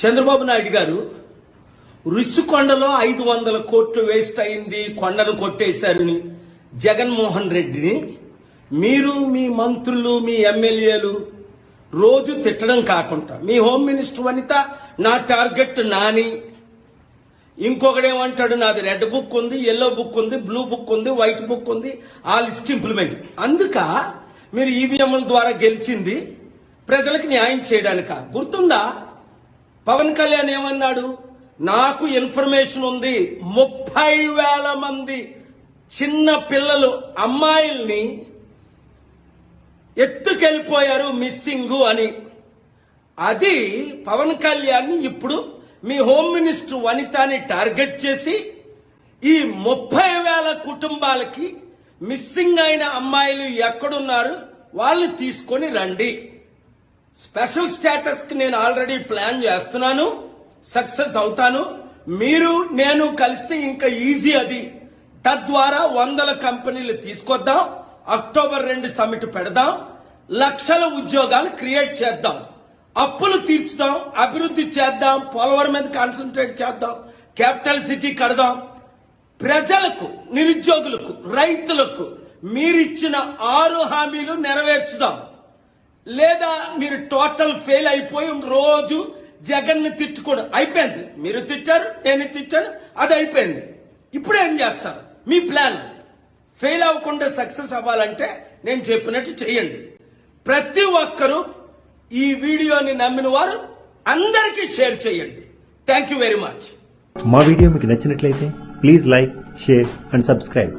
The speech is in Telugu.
చంద్రబాబు నాయుడు గారు రుషికొండలో 500 కోట్లు వేస్ట్ అయింది, కొండను కొట్టేశారని జగన్మోహన్ రెడ్డిని మీరు మీ మంత్రులు మీ ఎమ్మెల్యేలు రోజు తిట్టడం కాకుండా మీ హోమ్ మినిస్టర్ వనిత నా టార్గెట్ నాని, ఇంకొకడేమంటాడు నాది రెడ్ బుక్ ఉంది, ఎల్లో బుక్ ఉంది, బ్లూ బుక్ ఉంది, వైట్ బుక్ ఉంది, ఆ లిస్ట్ ఇంప్లిమెంట్. అందుక మీరు ఈవీఎంల ద్వారా గెలిచింది ప్రజలకు న్యాయం చేయడానిక. గుర్తుందా పవన్ కళ్యాణ్ ఏమన్నాడు? నాకు ఇన్ఫర్మేషన్ ఉంది 30,000 మంది చిన్న పిల్లలు అమ్మాయిల్ని ఎత్తుకెళ్ళిపోయారు మిస్సింగ్ అని. అది పవన్ కళ్యాణ్ ఇప్పుడు మీ హోమ్ మినిస్టర్ వనితాని టార్గెట్ చేసి ఈ 30,000 కుటుంబాలకి మిస్సింగ్ అయిన అమ్మాయిలు ఎక్కడున్నారు వాళ్ళని తీసుకొని రండి. స్పెషల్ స్టేటస్ కి నేను ఆల్రెడీ ప్లాన్ చేస్తున్నాను, సక్సెస్ అవుతాను. మీరు నేను కలిస్తే ఇంకా ఈజీ అది. తద్వారా 100 కంపెనీలు తీసుకొద్దాం, అక్టోబర్ 2 సమిట్ పెడదాం, లక్షల ఉద్యోగాలు క్రియేట్ చేద్దాం, అప్పులు తీర్చుదాం, అభివృద్ధి చేద్దాం, పోలవరం మీద కాన్సన్ట్రేట్ చేద్దాం, క్యాపిటల్ సిటీ కడదాం. ప్రజలకు, నిరుద్యోగులకు, రైతులకు మీరిచ్చిన 6 హామీలు నెరవేర్చుదాం. లేదా మీరు టోటల్ ఫెయిల్ అయిపోయి రోజు జగన్ ని తిట్టుకోవడం అయిపోయింది. మీరు తిట్టారు, నేను తిట్టాను, అది అయిపోయింది. ఇప్పుడు ఏం చేస్తారు? మీ ప్లాన్ ఫెయిల్ అవ్వకుండా సక్సెస్ అవ్వాలంటే నేను చెప్పినట్టు చేయండి. ప్రతి ఒక్కరూ ఈ వీడియోని నమ్మిన వారు అందరికీ షేర్ చేయండి. Thank you very much. మా వీడియో మీకు నచ్చినట్లయితే please like, share and subscribe.